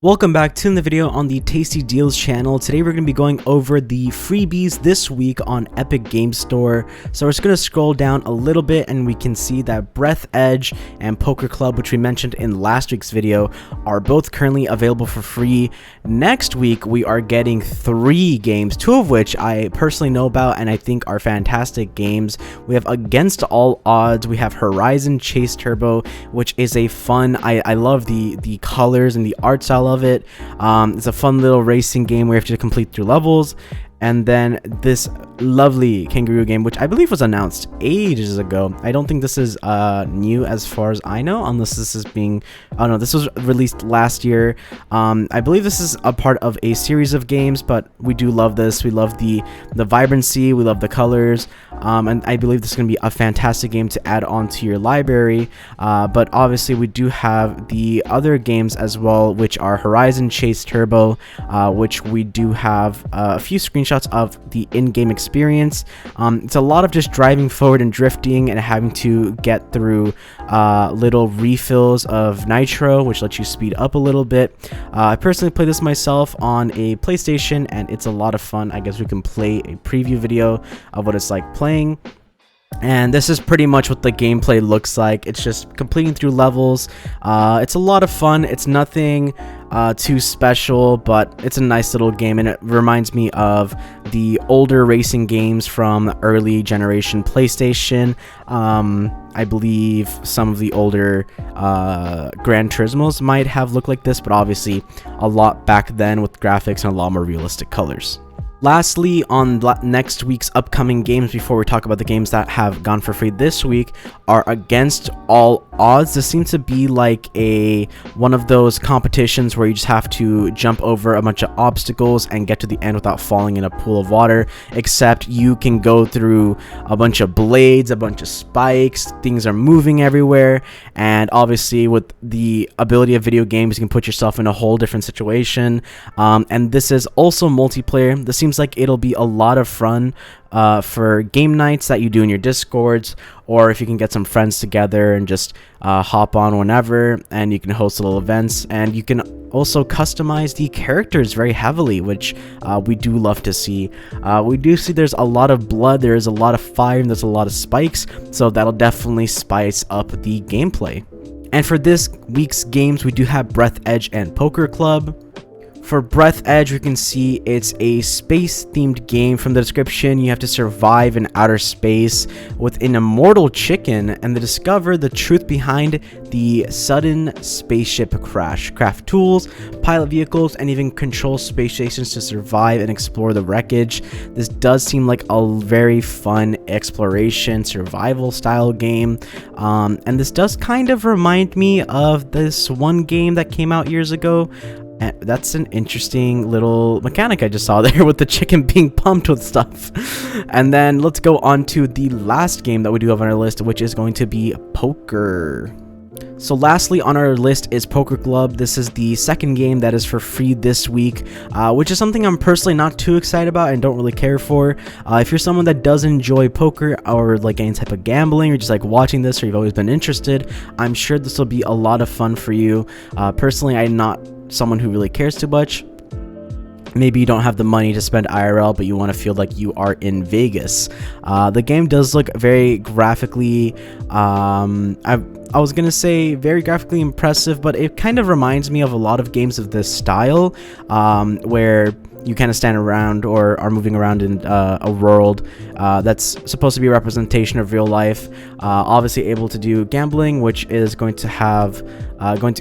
Welcome back to the video on the Tasty Deals channel. Today we're going to be going over the freebies this week on Epic Game Store. So we're just going to scroll down a little bit and we can see that Breathedge and Poker Club, which we mentioned in last week's video, are both currently available for free. Next week we are getting 3 games, 2 of which I personally know about and I think are fantastic games. We have Against All Odds, we have Horizon Chase Turbo, which is a fun, I love the colors and the art style of it. It's a fun little racing game where you have to complete 3 levels, and then this lovely kangaroo game, which I believe was announced ages ago. I don't think this is new as far as I know, unless this is being, oh no, this was released last year. I believe this is a part of a series of games, but we do love this. We love the vibrancy, we love the colors, and I believe this is going to be a fantastic game to add on to your library. But obviously we do have the other games as well, which are Horizon Chase Turbo, which we do have a few screenshots of the in-game experience. It's a lot of just driving forward and drifting and having to get through little refills of nitro, which lets you speed up a little bit. I personally play this myself on a PlayStation and it's a lot of fun. I guess we can play a preview video of what it's like playing. And this is pretty much what the gameplay looks like. It's just completing through levels. It's a lot of fun. It's nothing too special, but it's a nice little game, and it reminds me of the older racing games from early generation PlayStation. I believe some of the older Gran Turismos might have looked like this, but obviously a lot back then with graphics and a lot more realistic colors. Lastly, on next week's upcoming games, before we talk about the games that have gone for free this week, are Against All Odds. This seems to be like one of those competitions where you just have to jump over a bunch of obstacles and get to the end without falling in a pool of water, except you can go through a bunch of blades, a bunch of spikes, things are moving everywhere, and obviously with the ability of video games, you can put yourself in a whole different situation. And this is also multiplayer. This seems like it'll be a lot of fun for game nights that you do in your discords, or if you can get some friends together and just hop on whenever, and you can host little events, and you can also customize the characters very heavily, which we do love to see. We do see there's a lot of blood, there's a lot of fire, and there's a lot of spikes, so that'll definitely spice up the gameplay. And for this week's games, we do have Breathedge and Poker Club. For Breathedge, we can see it's a space-themed game. From the description, you have to survive in outer space with an immortal chicken and to discover the truth behind the sudden spaceship crash. Craft tools, pilot vehicles, and even control space stations to survive and explore the wreckage. This does seem like a very fun exploration, survival-style game. And this does kind of remind me of this one game that came out years ago. And that's an interesting little mechanic I just saw there with the chicken being pumped with stuff. And then let's go on to the last game that we do have on our list, which is going to be poker. So lastly on our list is Poker Club. This is the second game that is for free this week, which is something I'm personally not too excited about and don't really care for. If you're someone that does enjoy poker or like any type of gambling, or just like watching this, or you've always been interested, I'm sure this will be a lot of fun for you. Personally, I'm not someone who really cares too much. Maybe you don't have the money to spend IRL, but you want to feel like you are in Vegas. The game does look very graphically, I was gonna say very graphically impressive, but it kind of reminds me of a lot of games of this style, where you kind of stand around or are moving around in a world that's supposed to be a representation of real life. Obviously able to do gambling, which is going to have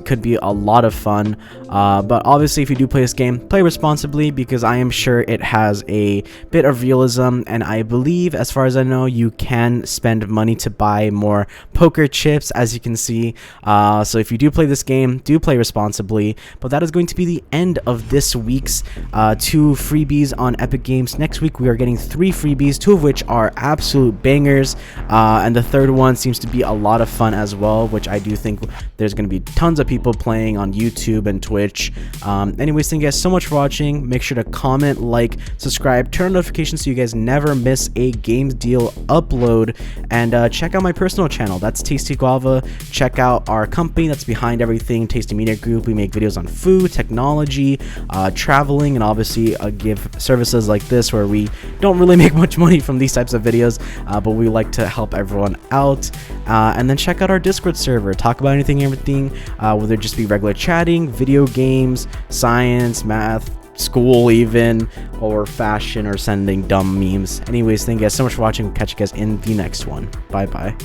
could be a lot of fun. But obviously if you do play this game, play responsibly, because I am sure it has a bit of realism, and I believe, as far as I know, you can spend money to buy more poker chips, as you can see. So if you do play this game, do play responsibly. But that is going to be the end of this week's 2 freebies on Epic Games. Next week we are getting 3 freebies, 2 of which are absolute bangers, and the third one seems to be a lot of fun as well, which I do think there's going to be tons of people playing on YouTube and Twitch. Anyways, thank you guys so much for watching. Make sure to comment, like, subscribe, turn on notifications so you guys never miss a games deal upload, and check out my personal channel. That's Tasty Guava. Check out our company that's behind everything, Tasty Media Group. We make videos on food, technology, traveling, and obviously give services like this where we don't really make much money from these types of videos, but we like to help everyone out. And then check out our Discord server. Talk about anything and everything, whether it just be regular chatting, video games, science, math, school even, or fashion, or sending dumb memes. Anyways, thank you guys so much for watching. We'll catch you guys in the next one. Bye bye.